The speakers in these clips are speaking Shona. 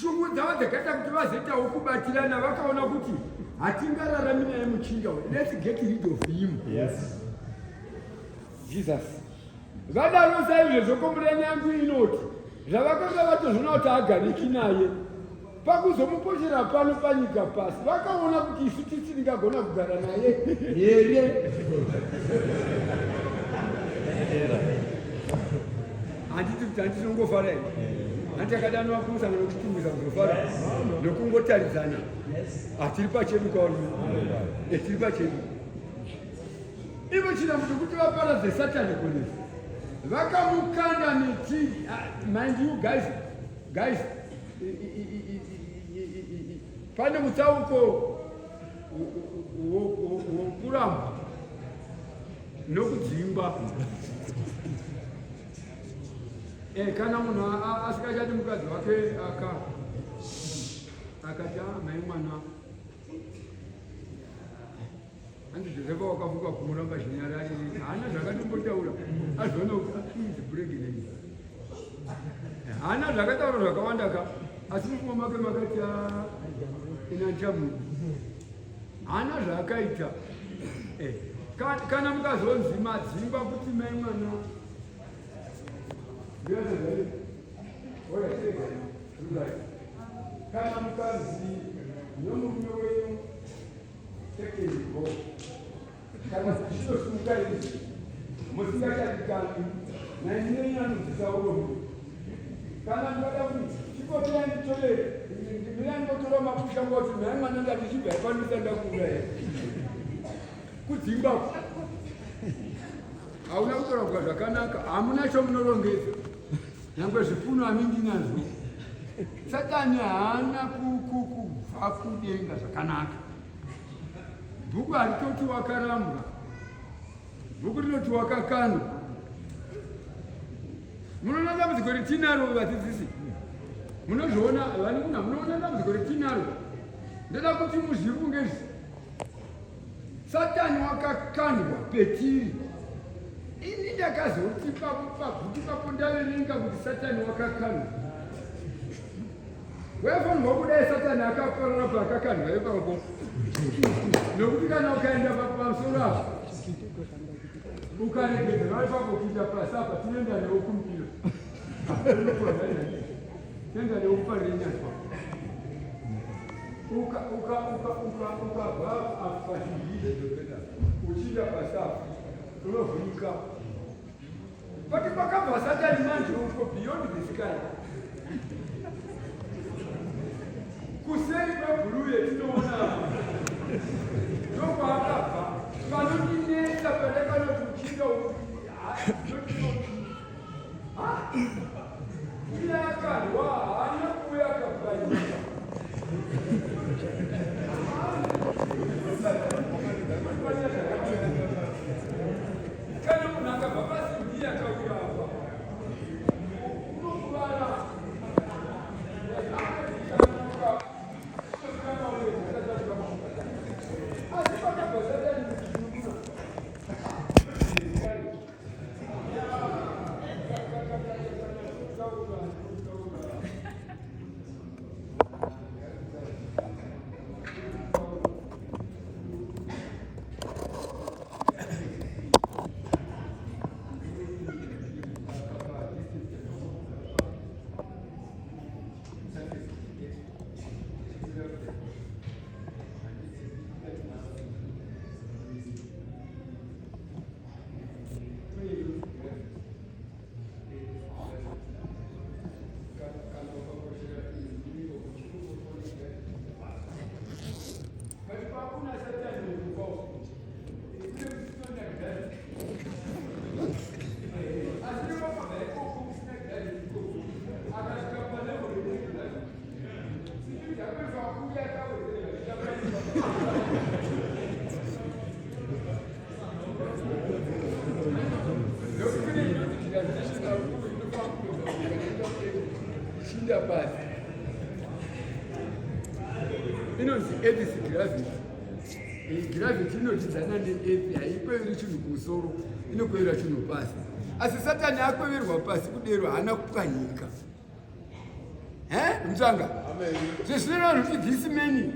shungu dzavo dzakaita kuti vazoitawo kubatirana vakaona kuti hatingararami naye muchinda uyu. Let's get rid of him. Yes. Jesus. Vadaro saizvozvo komurani yangu inoti zvavakanga vatozvona kuti agariki naye pakuzomupochera pano panyika pasi vakaona kuti isu tisingagona kugara naye here. Handiti kuti handinongofara here, handakadanwa kumusangano kuchitumbisa kuzofara nokungotaridzana hatiri pachedu kaoni tiri pachedu. Ivo chinambuto kuti vaparadze Satani kunisi vakamukanda neti. Mind you guys, pane mutsauko wokuramba nokudzingwa. Kana munhu asikachati mukadzi wake akati mai mwana handi Josefa wakavuka kumuramba zvinyarari haana zvakatombotaura azviona kuti pregnant haana zvakataura zvakawanda ka asi mufuma make makati ina nchamu haana zvaakaita. Kana mukazonzi madzimba kuti mai mwana kana mukazi nomurume wenyu tekenigo kana zvichitosumuka izvi musingachadikani nainenyanudzisauro kana ndinoda kuti chikotoya nditore ndinandotora mapusha ngoti mai mwana ndatichibva ipanisanda kuuraya kudzimba hauna kutorabwa zvakanaka hamuna chomunorongedza nyangwe zvipfuno hamindinazvo. Satani haana kubva kudenga zvakanaka. Bhuku haritoti wakarambwa, bhuku rinoti wakakandwa. Munoona dambudziko retinaro vadzidzisi, munozviona vani kuna munoona dambudziko retinaro. Ndoda kuti muzvifunge izvi. Satani wakakandwa petiri. Ini ndakazoti pabhuku papo ndaverenga kuti Satani wakakandwa. Wefunga kudai Satani akaparara paakakandwa ipapo. Nokuti kana ukaenda pamusoro apo ukaregedza vari papo kuita pasi apa tinoenda newo kumupira. Tinoenda newo kuparire nyaswa. Ukabva pachizvidzokera uchienda pasi apo unovhunika. Pati pakabva Satani manje uko beyond the sky. Kuseri kwebhuru yetinoona ndokwaakabva panondinesa pandakanoti uchinda uya akadwa haana kuuya akabvaika. Kana munhu akabva pasimbi akauya apa unokuvara. Inonzi Edis gravity. Gravity inochidzana neepi haikweveri chinhu kumusoro, inokwevera chinhu pasi. Asi Satani akweverwa pasi kudero haana kupwanyika. Mutsvanga zvisina vanhu kuti this many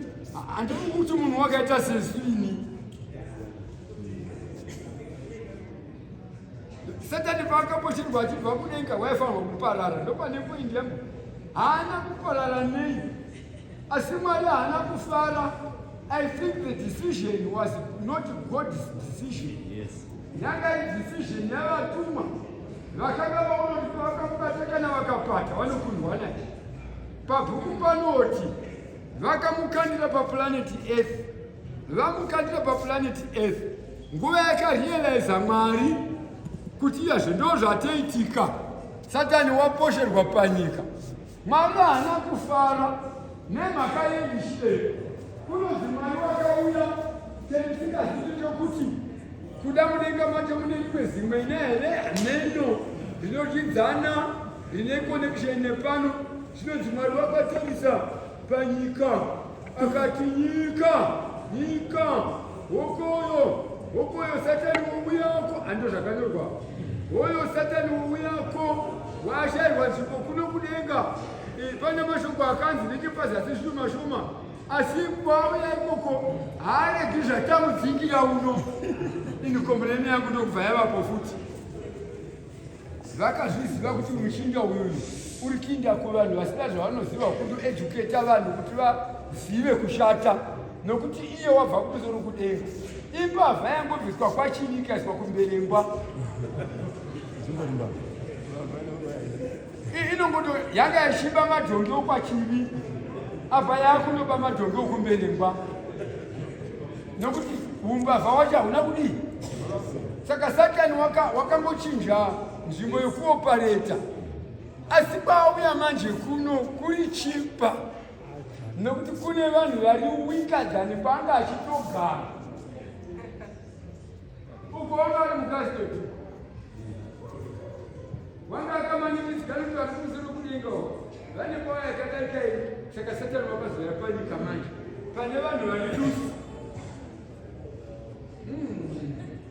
handiri kuti munhu wakaita sezvini. Satani paakapocherwa achibva kudenga waifanirwa kuparara. Ndopane poindi yangu. Haana kuparara nei, asi Mwari haana kufara. I think the decision was not God's decision. Yes. Yanga decision yavatumwa vakanga vaona kuti vakamubata kana vakapata vanokundwa naye. Pabhuku panoti vakamukandira paplaneti Earth. Vamukandira paplaneti Earth nguva yakarealiza Mwari kuti iyazvo ndo zvataitika. Satani waposherwa panyika. Mwari haana kufara nemhaka yeishire. Kunonzi Mwari wakauya tisingazivi chokuti kuda mudenga macho mune rimwe zimwe ine here hameno rinochidzana rine connection nepano. Zvinonzi Mwari wakatarisa panyika akati nyika wokoyo Satani wouyako. Ando zvakanyorwa hoyo Satani wouyako waashayirwa nzvimbo kuno kudenga. Pane mashoko akanzi nechepazasi shoma asi kwauya ikoko haaregi zvatamudzingira uno. Inikombereni yangu ndokubva yavapo futi. Vakazviziva kuti mushinda uyu uri kuinda kuvanhu vasina zvavanoziva kundoeducata vanhu kuti vazive kushata, nokuti iye wabva kumusoro kudenga. Imbavha yangobviswa kwachini ikaiswa kumberengwa. Inongoto yanga yashiba madhongi okwachivi abva yakunoba madhongi okumberengwa, nokuti umbavha wacho hauna kudii. Saka Satani wakangochinja nzvimbo yekuopareta. Asi kwauya manje kuno kuri chipa, nokuti kune vanhu vari wika dzani kwanga achitogara. Ukoona ari mukasitoti wanga akamanikidzika nokuti vari kumusoro kudenga vane kwava yakadarika iri. Saka Satani wakazoya panyika manje pane vanhu vari dusu.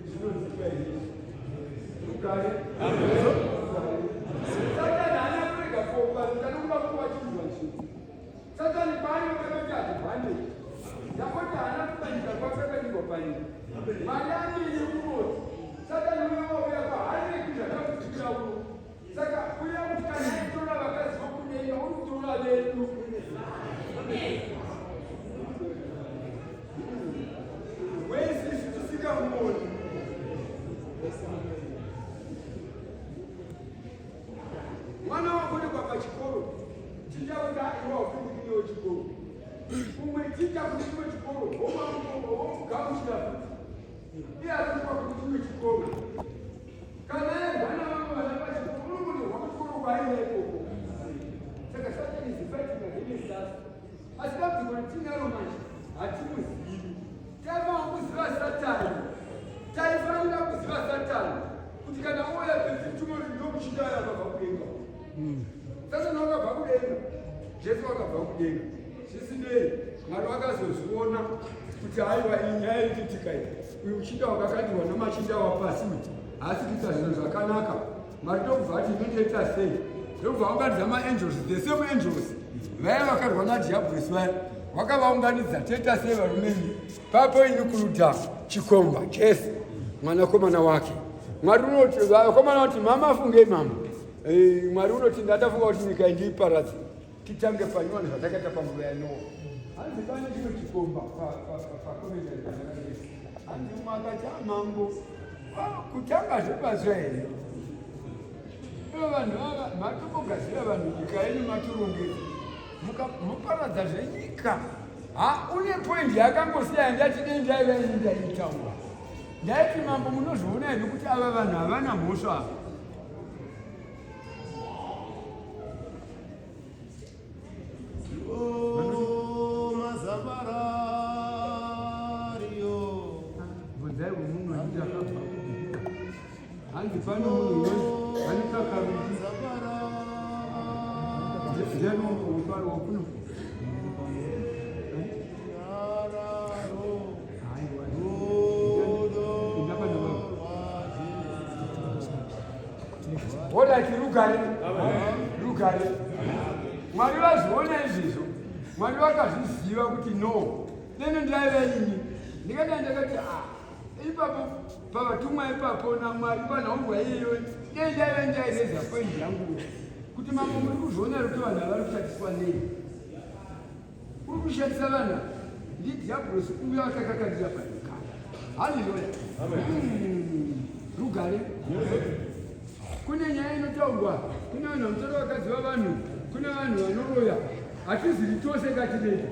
Zvinonzika izvi rugare. Satani haana kurega kuopa tanonga kuva chinhu chinhu. Satani paanokati atibhande yakoti haana kupanyika kwakakanyirwa panyika. Mwari amene kunoti Satani unoauya pahareki zvakakutikira uno. Saka uya kuti kana aitora vakadzi vokudenga uri kutora vedu. Wese zvitisikamoni mwana wakonekwa pachikoro ticha kuti aiwa ufundikirewo chikoro umwe ticha kuti chimwe chikoro womugamuchira iye azokuwa kuti chimwe chikoro kana yarwana vamwe vana pachikoro unomutorwa kuchikoro kwaaiva ikoko. Saka Satani is fighting against us. Asi dambudziko ratinaro manje hatimuzivi. Taifanira kuziva Satani, taifanira kuziva Satani kuti kana ouya pezvitumo zvinomuchinda yakabva kudenga. Satani wakabva kudenga, Jesu wakabva kudenga. Zvisinei Mwari wakazozviona kuti haiwa iyi nyaya irikitika iyi. Uyu muchinda wakakandirwa namachinda wapasi haasi kuita zvinhu zvakanaka. Mwari ndokubva ati inotoita sei? Ndokubva vaunganidza maangels, the same angels vaya vakarwa nadhiabhurisi vaya wakavaunganidza toita sei varumeni. Papo ini kuruta chikomba Jesu mwanakomana wake. Mwari unoti vakomana vati mama fungei mama. Mwari unoti ndatafunga kuti nyika indiiparadze titange panyuwana zvatakaita panguva yaNoa. Hanzi pane chimwe chikomba pakomenda hanzi mwakati amambo kutanga zvepazva here. Vanhu ava matombogadzira vanhu nyika yenyu maturongedza muparadza zvenyika. Une poindi yakangosiya ndati dei ndaiva ini ndaitaura. Ndaiti mambo munozviona here kuti ava vanhu havana mhosva. Bvunzai umunhu andakabva hanzi pano munhu anikakarudi ndianouparo wakuno Olati rugare. Mwari vazviona izvizvo Mwari vakazviziva kuti no nene ndaiva ini ndikati ndakati ipapo pavatumwa ipapo naMwari panhongwa iyoyo dei ndaiva ndaireza poindi yangu kuti mamwe muri kuzviona kuti vanhu havari kushatiswa nei uri kushatisa vanhu ndidhiabhurosi uyo akakakandira panyika. Haleluya, rugare. Kune nyaya inotaurwa, kune vanhu vamusoro vakadziva vanhu, kune vanhu vanoroya hatizivi tose kati medu.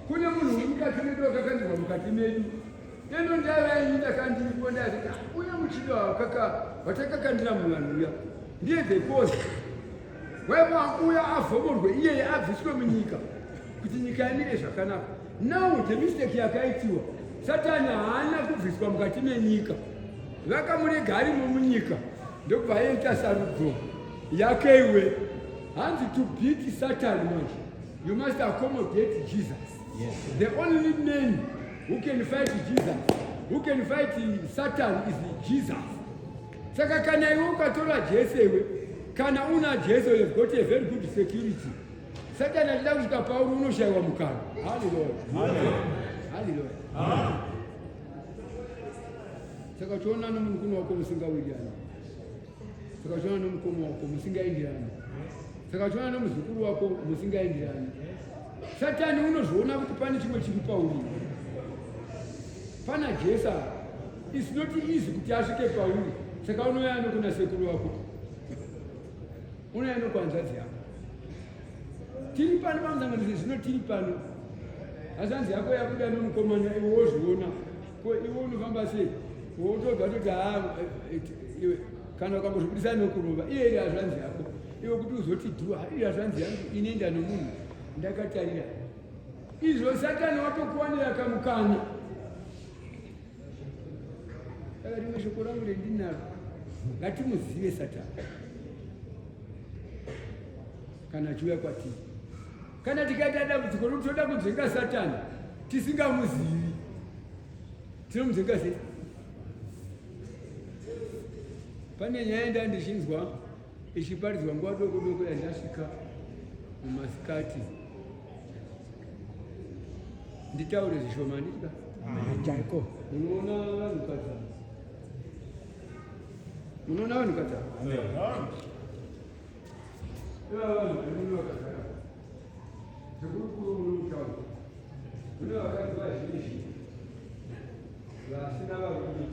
Kune munhu uri mukati medu wakakandirwa mukati medu. Neno ndaiva ini ndakandiripo ndaziti uya muchido watakakandira muvanhu uya ndiye the cause uya avhomorwe iyeye abviswe munyika kuti nyika imire zvakanaka. Now the mistake yakaitiwa, Satani haana kubviswa mukati menyika, vakamurega arimo munyika ndokubva aita sarudzo yake iwe. Hanzi to beat Satan manje, you must accommodate Jesus. Yes. The only man who can fight Jesus, who can fight Satan is Jesus. Saka kana iwe ukatora Jesu iwe, kana una Jesu, you've got a very good security. Satan atida kusvika pauri unoshayiwa mukana. Hallelujah. Hallelujah. Saka tiona nomunhu wako musingawirirani. Saka tiona nomukoma wako musingaenderani. Saka tiona nomuzukuru wako musingaenderani. Satani unozviona kuti pane chimwe chiri pauri. Pana Jesu, it's not easy kuti asvike pauri. Saka unoya nokuna sekuru wako, unoya nokwanzadzi yako. Tiri pano pamusanganidzo zvino tiri pano. Hazanzi yako yakuda nomukomana iwe wozviona. Ko iwe unofamba sei? Wotoga toti iwe kana ukambozvibudisa nokurova iye hazvanzi yako. Iwe kuti uzoti dhuha iye hazvanzi yangu inoenda nomunhu ndakatarira. Izvo Satani watokuwanira kamukana. Saka rimwe shoko rangu rendinaro, ngatimuzive Satani kana achiuya kwatiri. Kana tikaita dambudziko rokuti toda kudzinga Satani tisingamuzivi, tinomudzinga sei? Pane nyaya ndandichinzwa ichiparidzwa nguva doko doko yandasvika mumasikati. Nditaure zvishoma ndika. Jaiko. Unoona vanhu kadza. Unoona vanhu kadza. Amen. Vanhu vakagara. Zvikuru munotaura. Kune vakadzi vazhinji vasina varume.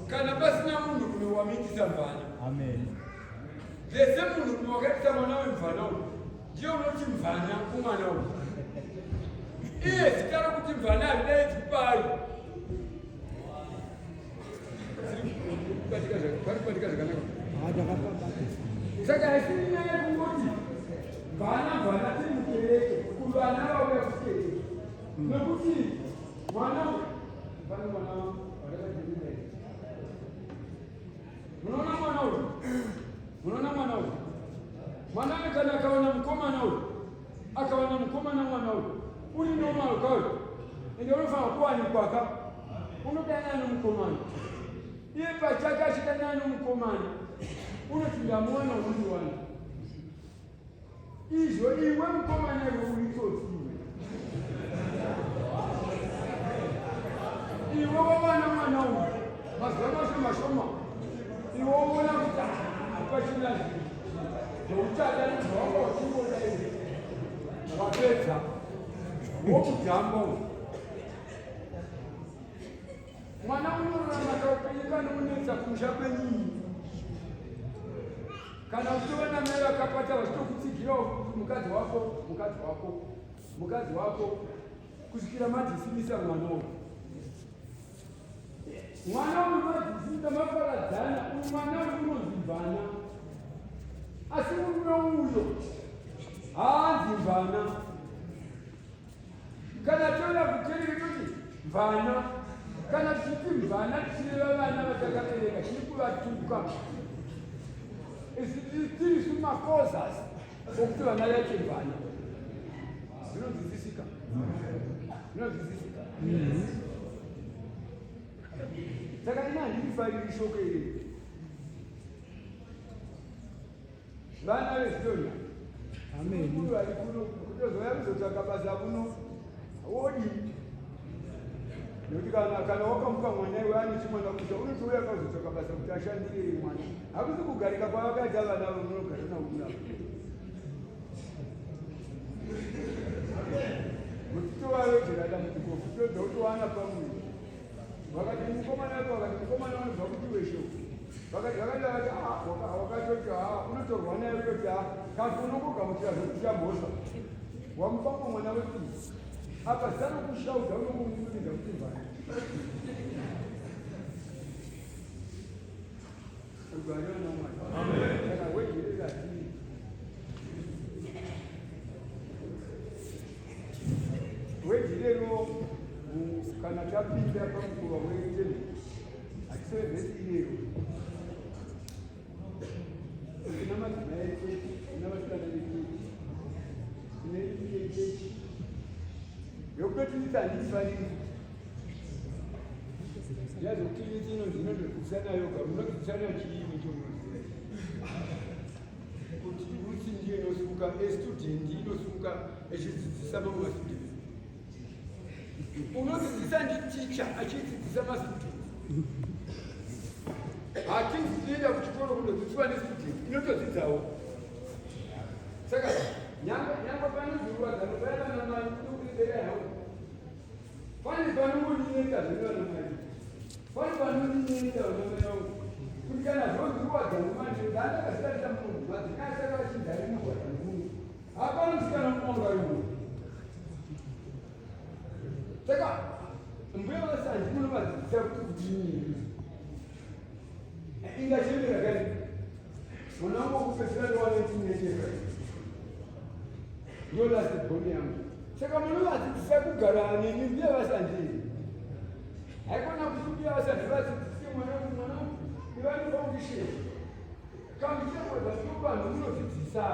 Kana pasina munhu rume wamitisa mvana. Amen. Lese munhu rume wakatisa mwana wemvana uyu ndiye unoti mvana kumwana uyu. Iye zita rokuti mvana haridai pari. Paripatika zvakanaka. Saka haisiri nyaya kungoti mvana tiri mukereke kuti vana vauya kukereke. Nekuti mwana uyu pane mwana wakatendera. Munoona mwana uyu? Munoona mwana uyu? Mwana kana akawana mukomana uyu, akawana mukomana mwana uyu, uri normal kwayo, ende unofanira kuwanikwa ka, unodanana nomukomana. Iye pachake achidanana nomukomana, unoti ndamuwana unondiwana. Izvo iwe mukomana iwe uri tsotsi iwe. Iwe wawana mwana uyu, mazuva mashoma. Iwe uona kuti hapachina zvinhu zvoutata nezvawanga uchiona iwe wapedza wokudhamba uyu. Mwana unorarama kaupenyu kanomunetsa kumusha kwenyini. Kana uchiona mai vakapata vachitokutsigirawo kuti mukadzi wako kusvikira madhisimisa mwana uyu. Mwana unodzidzisa maparadzana, mwana unonzi mvana. Asi murume uyo haanzi mvana. Kana toda kuteerera kuti mvana, kana tichiti vana tichireva vana vatakabereka tiri kuvatuka tiri sumacauses okuti vana yacho vana zvinonzwisisika saka ina handirifariri shoko iri vana vezitonya mukuru ari kuno kutozoya kuzotsvaka basa kuno wodi nokuti kana wakamuka mwana iwe ane chimwana kuta unotouya akazotsvaka basa kuti ashandire mwana hakusi kugarika kwavakaita vana vamunogara navo kunavo mutitovarojerada mutikofu todza kutowana pamwe vakati mukomana wako vakati mukomana vanobva kuti wesho vakati wakatoti unotorwa naye kutoti kati unongogamuchira zvokushambosva wamupamba mwana wetu apa zano kushauda unongomuuridza kuti vana ugariwana mwana saka wejerera tii wejirero kana tapinda pamukova weitemi atisevhesi irero ina madzimai echechi ina vasikana vechechi ine ii yechechi yokutotiita handifariri yazokutiiti ino zvinondorwisana yoga munorwisana chiini chomuzive kuti utsindiyo inosuka estudendi inosuka echidzidzisa mamwe mastudenti unodzidzisa nditicha achidzidzisa mastudenti hatinzi tinoenda kuchikoro kundodzidziswa nestudenti inotodzidzawo saka nyangwe panodzirwadzano paivana mai kunokuridera yavo pane panongodineta zvevana mai pane panodineta vana mai vangu kuti kana zvozirwadzano manje daandakasitarisa munhu madzikasaka vachindari murwadzano munhu hapanosikana mumauraimo saka mbuya vasanji munovadzidzisa kuti kudini ingachemera kani mwana wangu wokupedzisira ndowanetinechefa ndolasibhoni yangu saka munovadzidzisa kugara neni mbuya vasanji haikona kuti mbuya vasanji vadzidzise mwana wangu ivanofaundishe kamuchemwedza tinopanhu munodzidzisa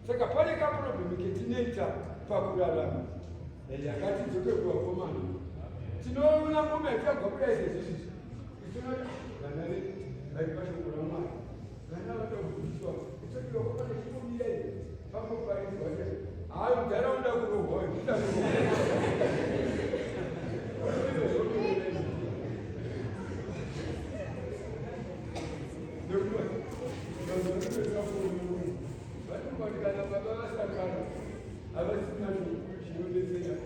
saka pane kaprobhemu ketinoita pakurarama yakatidzoke kuvakomana tinoona ngoma yatagwa kudaizezvizvi itinoti vana vedu vari pashoko ramwari vana vatagudiswa itoki vakomana chikomiyai pamoparidzwa hayi mundaraunda kurohwayo vatomatikana baba vasakana havasina chinodetsera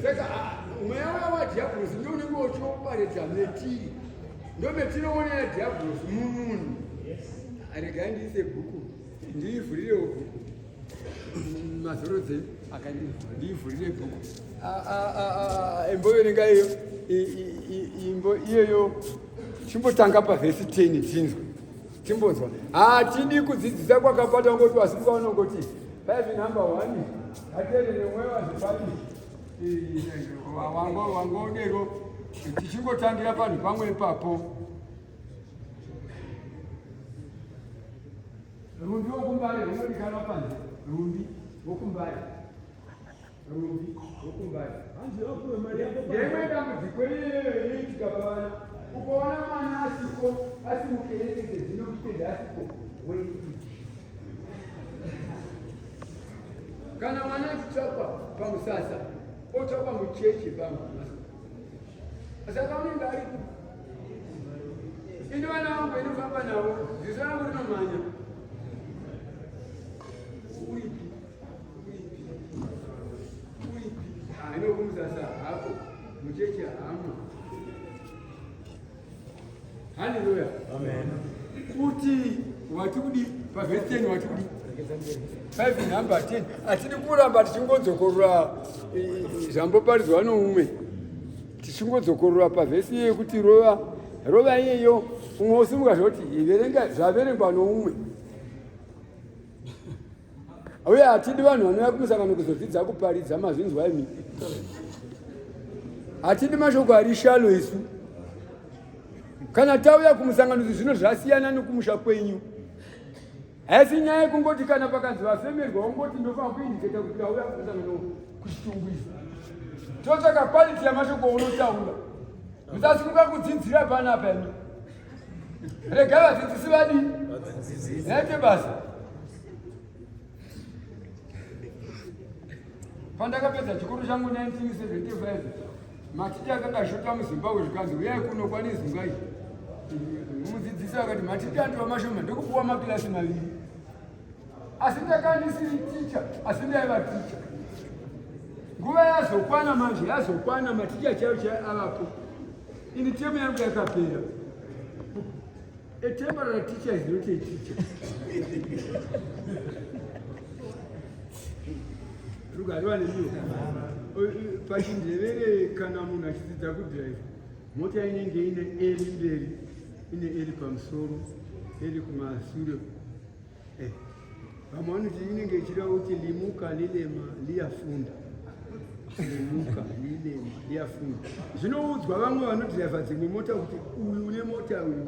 saka mweya waya wadhiabhulosi ndo unenge uchiwoparedza metiri ndo metinoonera dhiabhulosi mumunhu aregai ndiise bhuku ndiivhurirewo bhuku mazoro dzei ndiivhurire bhuku imboverenga iyo imbo iyoyo chimbotanga pavhesi 10 tinzwa chimbonzwa hatidi kudzidzisa kwakapata ngoti wasimuka unongoti 5 number 1 aterere mweya wazipati wangodero tichingotangira panhu pamwe ipapo rumbi wokumbare runodikanwa panze rumbi wokumbare ngemwe dambudziko iyoyo iitika pavana ukaona mwana asiko asimukerekeze dzinokupedza asiko weiti kana mwana achitsvakwa pamusasa otsvakwa muchechi pamwe saka unenge aripo ini vana vangu inofamba navo ziso rangu rinomhanya uipi inokumusasa hapo muchechi hama haleluya kuti watikudi pavhesi 10 watikudi 5 number 10 hatidi kuramba tichingodzokorora zvamboparidzwa noumwe tichingodzokorora pavhesi yekuti rova iyeyo umwe usimuka zvoti iverenga zvaverengwa noumwe. Uye hatidi vanhu vanouya kumusangano kuzodzidza kuparidza mazvinzwa imi. Hatidi mashoko ari shalo isu. Kana tauya kumusangano zvino zvasiyana nekumusha kwenyu. Haisi nyaya yekungoti kana pakanzi vafemerwa ungoti ndofanira kuindiketa kuti auya kumusangano kuchitungwisa. Totsvaka quality yamashoko unotaura. Musasimuka kudzidzira panapa imi. Regai vadzidzisi vadi. Nete basa. Pandakapedza chikoro changu 1975 matiti akanga ashota muZimbabwe zvikanzi uyai kuno kwaNezungai. Mudzidzisi akati matiti anti vamashoma ndokupuwa makilasi maviri. Asi ndakandisiri ticha, asi ndaiva ticha. Nguva yazokwana manje, yazokwana maticha chaiwo avapo. Ini temu yangu yakapera. A temporary teacher is not a teacher. Rugariwa nemiyo. Pachindevere kana munhu achidzidza kudhiraivha, mota inenge ine eri mberi, ine eri pamusoro, eri kumashure. Vamwe vanoti inenge ichida kuti limuka lilema liyafunda. Limuka lilema liyafunda. Zvinoudzwa vamwe vanodhiraivha dzimwe mota kuti uyu une mota uyu.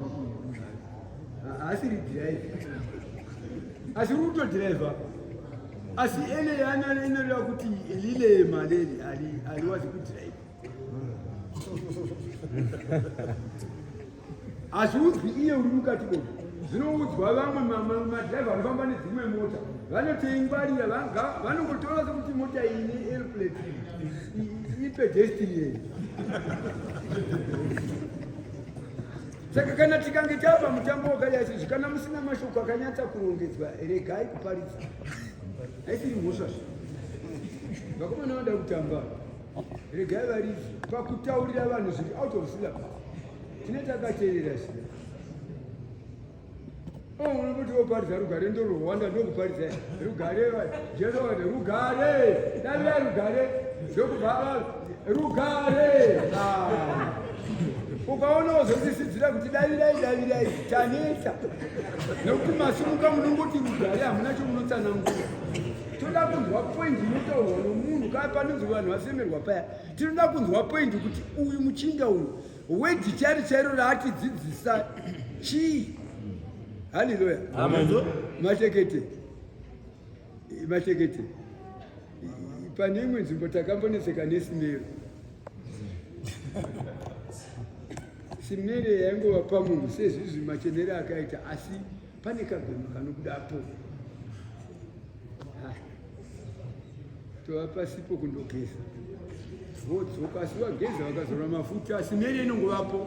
Asiri dhiraivha. Asi kutodhiraivha. Asi ene yana inoreva kuti lilema leli haliwazi kudhiraivha. Asi udzwi iye uri mukati komo. Zvinoudzwa vamwe madhiraivha vanofamba nedzimwe mota. Vanotoingwarira vanongotora sekuti mota iyi ine airplate ipedestrian. Saka kana tikange tapa mutambo wakadai sezvo kana musina mashoko akanyatsa kurongedzwa regai kuparidza. Haisiri mhosva. Vakomana vanoda kutamba. Regai varidzi pakutaurira vanhu zviri out of syllabus. Tinenge takateerera zviya. Unoti woparidza rugare ndoro Rwanda ndokuparidza rugare Jesu wakati rugare davira rugare zvokubva rugare. Ukaona uzozvisidzira kuti davirai taneta nokuti masimuka munongoti rugare hamuna chomunotsanangura. Toda kunzwa point inotaurwa nomunhu kaya panonzi vanhu vafemerwa paya. Tinoda kunzwa point kuti uyu muchinda uyu wedi chairo raatidzidzisa chii. Hallelujah. Amen. Mashekete. Pane imwe nzvimbo takamboneseka nesimero. Simere yaingova pamunhu sezvizvi machenere akaita, asi pane kagwema kanobudapo. Tova pasipo kundogeza. Vodzoka asi vageza vakazora mafuta, simere inongovapo.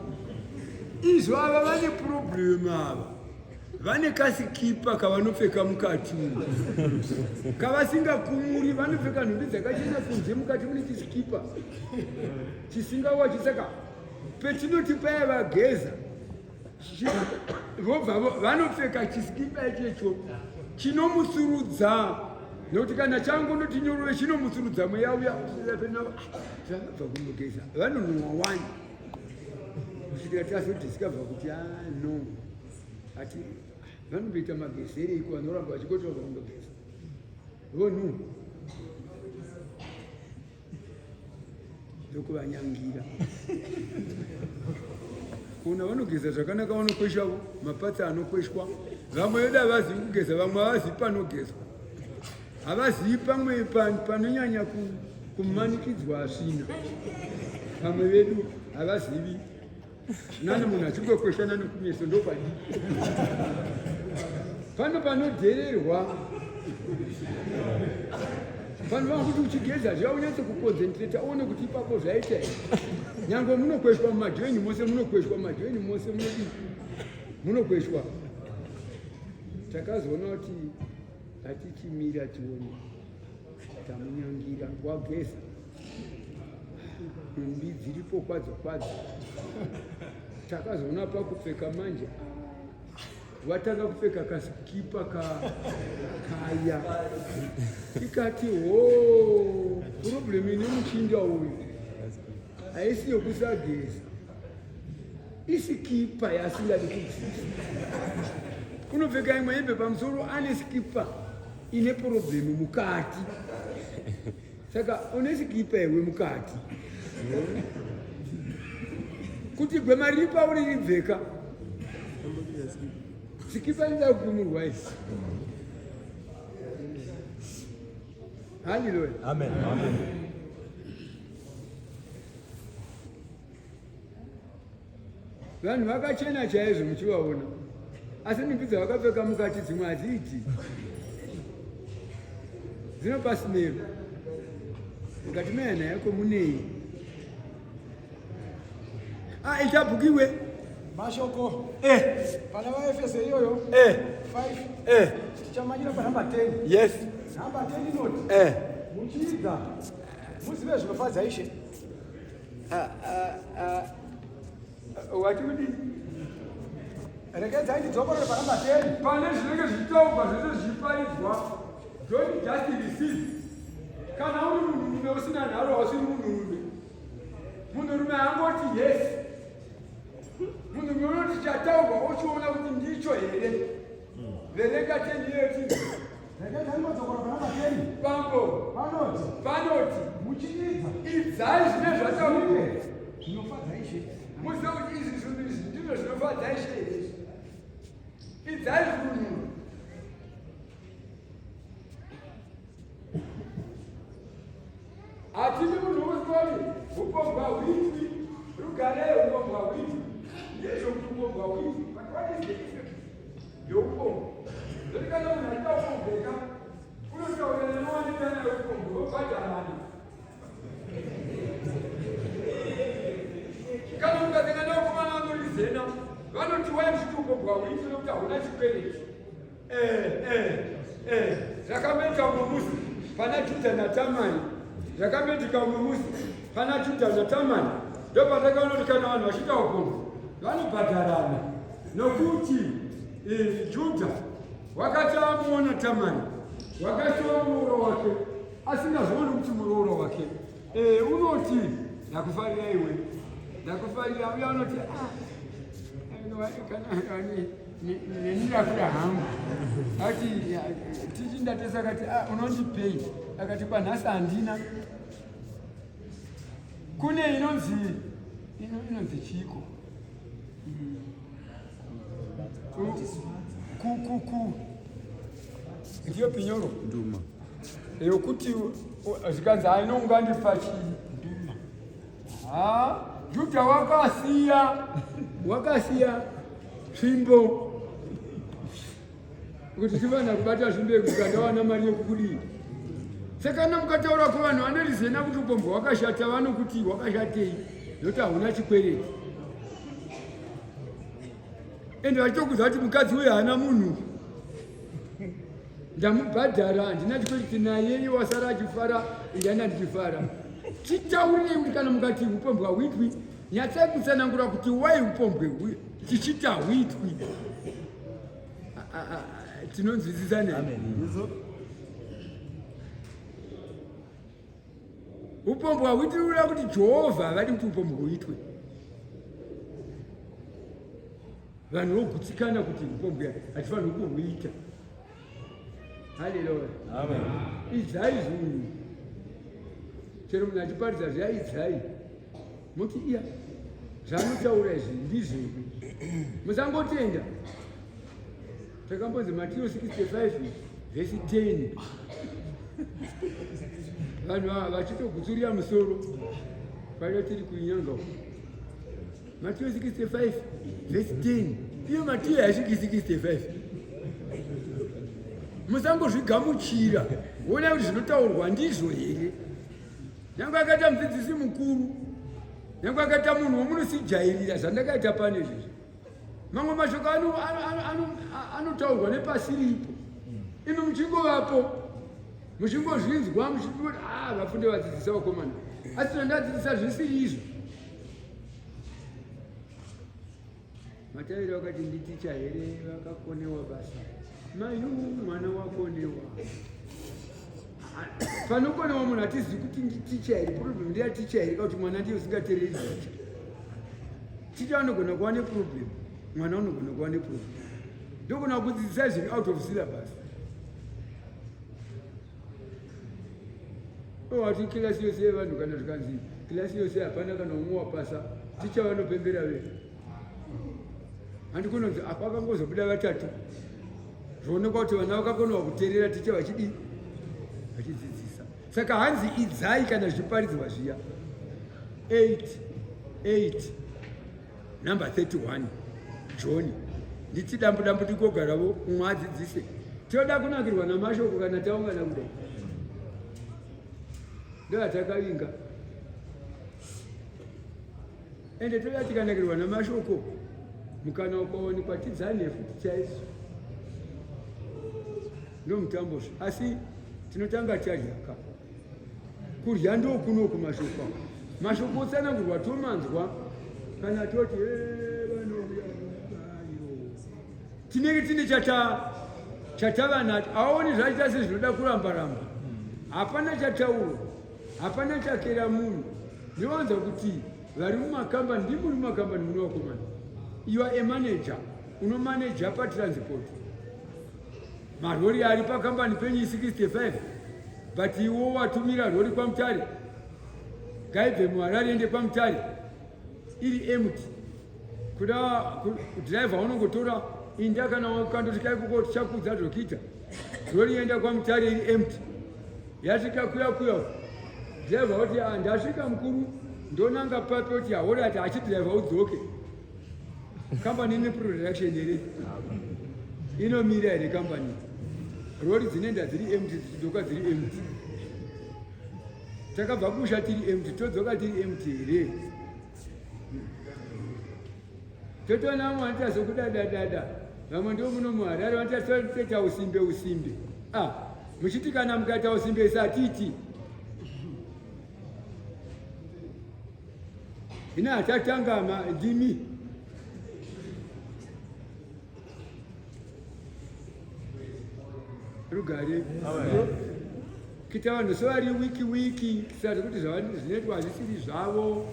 Izvo ava vane problem ava. Vane kasikipa kavanopfeka mukati umu. Kavasingakumuri vanopfeka nhumbi dzakachena kunze mukati mune chisikipa. Chisingawachi saka petinoti paya vageza. Vobva vanopfeka chisikipa ichecho chinomusurudza. Nokuti kana changonoti nyorove chinomusurudza mweya uya zvakabva kundogeza. Vanonhuwa wani. Kusvikira tasodhisikavha kuti no. Ati vanobita magezere iko vanoramba vachikotoka kundogeza. Vonu ndokuvanyangira. Kuna vanogeza zvakanaka vanokwesha mapatsa anokweshwa. Vamwe vedu havazivi kugeza, vamwe havazivi panogezwa. Havazivi pamwe panonyanya kumanikidzwa asvina. Vamwe vedu havazivi. Nani munhu achingokweshana nekumeso ndopadi. Pano panodhererwa. Vanhu vangu kuti uchigeza zviya unyatse kuconcentrate aone kuti ipapo zvaita here. Nyangwe munokweshwa mumadhoini mose, munokweshwa. Takazoona kuti hatichimira tione. Tamunyangira wageza. Nhumbi dziripo kwadzo. Takazoona pakupfeka manje. Watanga kupfeka kasikipa kaya. Tikati problem ine muchinda uyu. haisi yokusageza. Isikipa yasingali kukusisa. Unopfeka imwe hembe pamusoro ane sikipa ine problemu mukati. Saka une sikipa iwe mukati. Kuti gwema riri pauri ribveka. Sikipa inoda kupimurwa isi. Hallelujah. Amen. Amen. Vanhu vakachena chaizvo muchivaona, asi nipidza vakapfeka mukati dzimwe hadziiti, dzinopa smero. Mukati mehana yako munei? Itabhukiwe mashoko pana vaefeso iyoyo 5 tichamanyira panhamba 10. Yes. Namba 10 inoti muchiidza muzive zvinofadza Ishe. Wati kuti regedzai ndidzokorere panhamba 10 pane zvinenge zvichitaurwa zvese zvichiparidzwa. Don't just receive. Kana uri munhurume usina nharo hausiri munhurume. Munhurume angoti yes. Munhurume unoti chataurwa ochiona kuti ndicho here. Verenga 10 years. regedzai ndidzokorere panhamba 10 Bambo. Panoti. Muchiidza Idzai zvine zvataurwa. zvinofadza Ishe. Muzive kuti izvi ndizvo zvinofadza Ishe izvi. Idzai zvinhu. Hatini munhu usori upombwa hwitwi rugarei upombwa hwitwi ndizvo kuti upombwa hwitwi. But what is the effect youpombwa? Zvoti kana munhu aita upombeka unotaurana newanita naye upombwa wobhadharana. Kana mukasangana nevakomana vanorizena vanoti waizviti upombwa hwitwi nokuti hauna chikwereti. Zvakamenza umwe musi pana Judha naTamari. Zvakamentika umwe musi pana Judha naTamari. Ndopatakaona kuti kana vanhu vachiita upombwa vanobhadharana, nokuti Judha wakati amuona Tamari wakashora murooro wake asingazooni kuti murooro wake unoti ndakufarira iwe, ndakufarira. Uya unoti nendakura hangu ati tichindatesa akati unondipei, akati kwanhasi handina. Kune inonzi chiko ndiyo pinyoro nduma yokuti zvikanzi ainongandipa chinduma. Judha wakasiya svimbo kuti tivana kubata zvimbo yekuti ndawana mari yekukudii. Saka kana mukataura kuvanhu vanorizena kuti upombwa wakashata vanokuti wakashatei nokuti hauna chikwereti. Ende vachitokuudza kuti mukadzi uyu haana munhu, ndamubhadhara, handina chikwereti naye, wasara achifara, ndana ndichifara. Chitaurirei kuti kana mukati upombwa hwitwi, nyatsai kutsanangura kuti wai upombwe tichita hwitwi. Tinonzwisisa nei? Upombwa hwitwi unoda kuti Jehovha havadi kuti upombwa hwitwe. Vanhu vogutsikana kuti upombwa hatifaniri kuhwita. Haleluya. Amen. Idzai zvinhu. Chero munhu achiparidza zviya idzai. Muti iya zvanotaura izvi ndizvedu. Musangotenda. Takambonzi Matthew 65 vhesi 10. Vanhu vachitogutsurira musoro pano tiri kunyanga uko. Matthew 65 vhesi 10. Iyo Matthew haisviki 65. Musangozvigamuchira wona kuti zvinotaurwa ndizvo here. Nyangwe akaita mudzidzisi mukuru, nyangwe akaita munhu womunosijairira zvandakaita pane izvizvi. Mamwe mashoko anotaurwa nepasi ripo. Imi muchingovapo, muchingozvinzwa, muchingoti vafunde vadzidzisa vakomana. Asi zvandadzidzisa zvisiri izvo. Mataira wakati nditicha here vakakonewa basa. Mayu mwana wakonewa. panokona munhu atizivi kuti nditicha here, problem ndeyaticha here, kuti mwana ndiye usingateereri ticha. Ticha anogona kuva neproblem, mwana unogona kuva neproblem. Ndogona kudzidzisa zvinhu out of syllabus. Wati kilasi yose yevanhu kana zvikanzi kilasi yose hapana kana umwe wapasa, ticha vanopembera vese. Handikona kuti apa akangozobuda vatatu, zvoonekwa kuti vana vakakonawa kuteerera ticha vachidivi vachidzidzisa. Saka hanzi idzai kana zviparidzwa zviya. 8 number 31 John. Nditi dambu tikogaravo umwe adzidzise. Toda kunakirwa namashoko kana taungana kudai. Ndoatakavinga. Ende toda tikanakirwa namashoko mukana ukaonekwa tidzane futi chaiso. Ndomutambo zvo. Asi tinotanga tadya. Kurya ndokuno kumashoko. Mashoko otsanangurwa tomanzwa kana toti tinenge tine chatava nacho. Aoni zvaita sezvinoda kuramba-ramba. Hapana chataurwa, hapana chakera munhu. Ndinowanza kuti vari mumakambani, ndimuri mumakambani munowakomana. You are a manager, unomanager patransport. Marori ari pakambani penyu 65, but iwo watumira rori kwamutare. Ngaibve muHarare ende kwamutare iri empty. Kuda driver unongotora inda kana ukandoti kaikuko tichakudza zvokuita. Rori enda kwamutare iri empty. Yasvika kuya. Driver oti ndasvika mukuru, ndonanga pape kuti haori ati achidriver udzoke. Kambani ine production here. Inomira here kambani. Rori dzinoenda dziri empty, dzidzoka dziri empty. Takabva kusha tiri empty, todzoka tiri empty here. Totoona mwana sokudadadada. Vamwe ndio muno muHarare vanotata usimbe. Muchiti kana mukaita usimbe satiti. Ina atatanga madimi. Rugare. Kita vanhu sovari wiki kisati kuti zvinoitwa hazvisiri zvavo.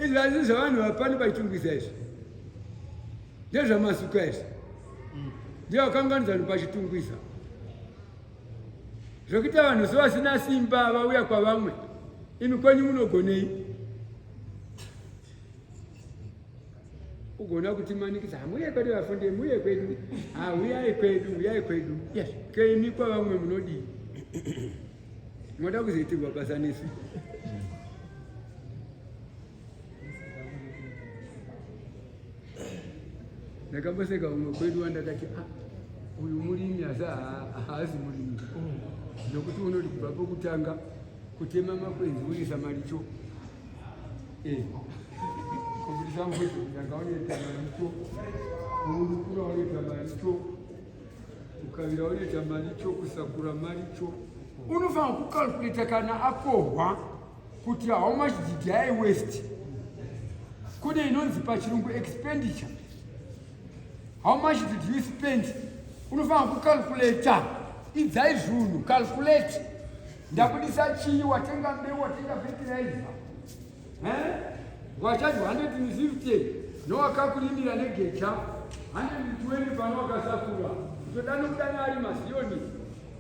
Izvi hazisi zvavanhu vapani pachitungisa izvi. Ndezvamasuka izvi. Ndiye vakanganidza pachitungisa. Zvokuita vanhu sevasina simba vauya kwavamwe. Imi kwenyu munogonei. Ugona kuti manikisa muye kwedu vafunde, muye kwedu. Uyai kwedu. Yes. Kemi kwavamwe munodii. Moda kuzoitirwa basa nesu. Ndakamboseka umwe kwedu wandakati uyu murimi asi haasi murimi. Nokuti unoti kubva pokutanga kutema makwenzi uisa maricho. Kubudisa mbuzi kutanga unoita maricho. Urukura unoita maricho. Ukavira unoita maricho, kusakura maricho. Unofanira kukalkuleta kana akohwa kuti how much did I waste. Kune inonzi pachirungu expenditure. How much did you spend? Unofanira kukalkuleta. Idzai zvinhu, calculate. Ndabudisa chii, watenga mbeu, watenga fertilizer. Wachaji 150, nowakakurimira negecha. 120 pano wakasakura. Todano kudana ari maziyoni.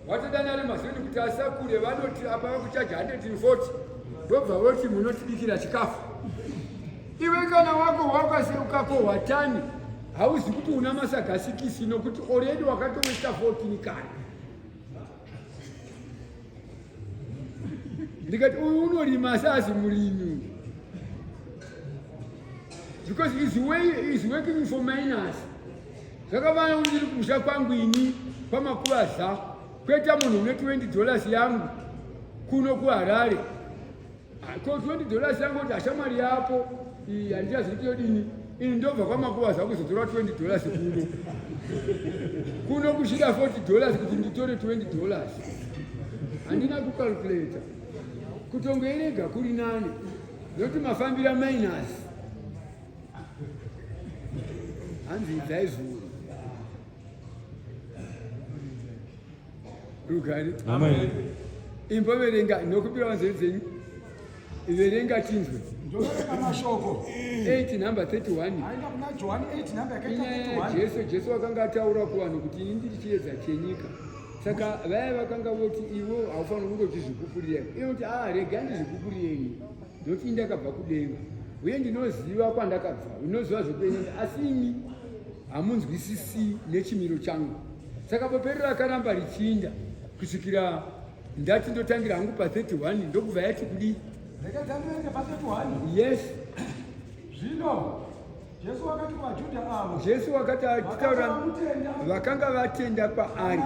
Watodana ari maziyoni kuti asakure vanoti apa vakuchaji 140. Ndobva voti munotibikira chikafu. Iwe kana wako wakaseuka watani. Hauzi kuti una masaga 6 nokuti already wakatowesta 14 kare. Ndikati uyu unorima sazi murimi. Because he's working for minus. Zvakavana undiri kumusha kwangu ini kwamakuraza kweta munhu une $20 yangu kuno kuHarare. Ko $20 yangu kuti ashamwari yapo handichazivi kuti yodini. Ini ndobva kwamakuraza kuzotora $20 kuno kushida $40 kuti nditore $20. Handina kukalkuleta. Kutongoerega kuri nani. Nokuti mafambira minus. Hanzi idzai zuru. Rugari. Amen. imbo verenga nokubira vanzvenyu verenga chinzwe ndovereka mashoko 8 number 31 aenda kuna Johani 8 namba yakaita 31 Jesu wakanga ataura kuvanhu kuti ini ndiri chiedza chenyika. Saka vaya vakanga voti iwo haufaniri kunge uchizvikupurira. Iye kuti rega ndizvikupurirei nokuti ndakabva kudenga uye ndinoziva kwandakabva, unoziva zvekuenda, asi imi hamunzwisisi nechimiro changu. Saka boperera rakaramba richiinda kusvikira ndati ndotangira hangu pa31 ndokubva yati kudii. rekedzandirenge pa31 Yes. zvino Jesu wakati kuvaJudha avo, Jesu wakati achitaura vakanga vatenda kwaari,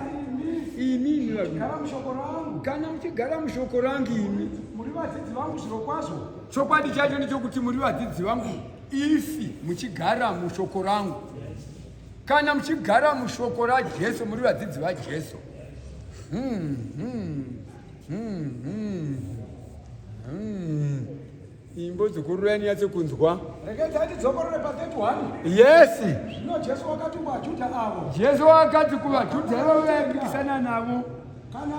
imi gara mushoko rangu, kana muchigara mushoko rangu imi, muri vadzidzi vangu zvirokwazvo. chokwadi chacho ndechekuti muri vadzidzi vangu ifi muchigara mushoko rangu. Kana muchigara mushoko raJesu muri vadzidzi vaJesu. Imbo dzikururani yatsekunzwa. Rekedzai tidzokorore pa31. Yes. Zvino Jesu wakati kuvaJudha avo, Jesu wakati kuvaJudha avo vayapikisana navo, kana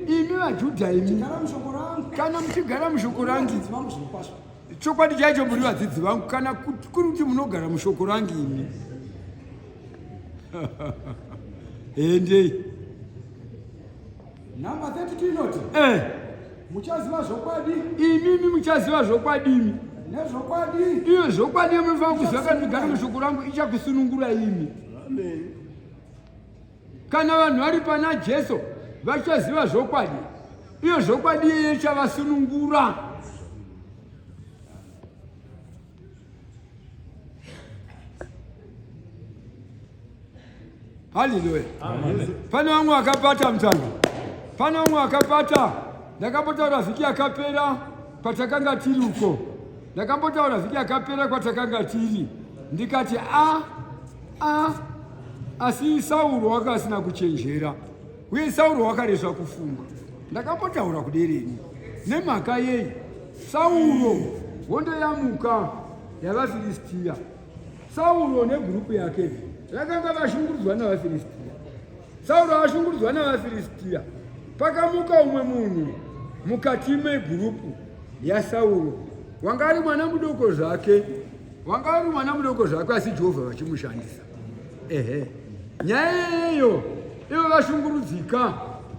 imi vaJudha imi, gara mushoko rangu, kana muchigara mushoko rangu, vadzidzi vangu zvirokwazvo. chokwadi chacho muri vadzidzi vangu, kana kuri kuti munogara mushoko rangu imi. Endei. Namba 32 inoti muchaziva zvokwadi, Imimi muchaziva zvokwadi imi. nezvokwadi Iyo zvokwadi yomufanira kuziva kana mugara mushoko rangu ichakusunungura imi. Kana vanhu vari pana Jesu vachaziva zvokwadi, iyo zvokwadi iye ichavasunungura. Haleluya. Pane vamwe vakapata mutando, pane vamwe vakapata. Ndakambotaura vhiki yakapera kwatakanga tiri uko, ndakambotaura vhiki yakapera kwatakanga tiri, ndikati asi Sauro wakasina kuchenjera uye Sauro wakarezva kufunga. Ndakambotaura kudereni nemhaka yei Sauro hondo yamuka yavaFiristia, Sauro negrupu yake vakanga vashungurudzwa navaFiristia. Sauro ashungurudzwa navaFiristia, pakamuka umwe munhu mukati megrupu yaSauro wanga ari mwana mudoko zvake, asi Jehovha vachimushandisa. Nyaya iyeyo ivo vashungurudzika,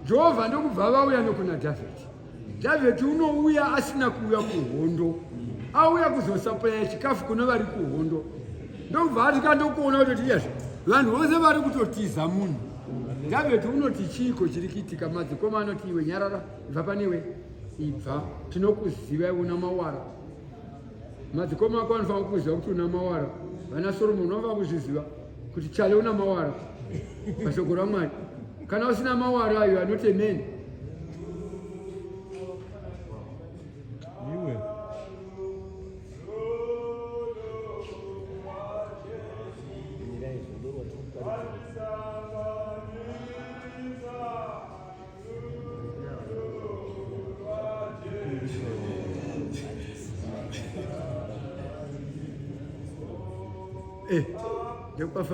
Jehovha ndokubva vauya nokuna Dhavhidhi. Dhavhidhi unouya asina kuuya kuhondo, auya kuzosaplaya chikafu kuna vari kuhondo. Ndokubva atika ndokuona kutoti iyazvo vanhu vose vari kutotiza munhu. Dhavhidhi unoti chiiko chiri kuitika? Madzikoma anoti iwe nyarara, ibva panewe, ibva, tinokuziva iwe una mawara. Madzikoma ako anofanira kuziva kuti una mawara. Vana Soromoni vanofanira kuzviziva kuti chale una mawara pashoko raMwari. Kana usina mawara you are not a man.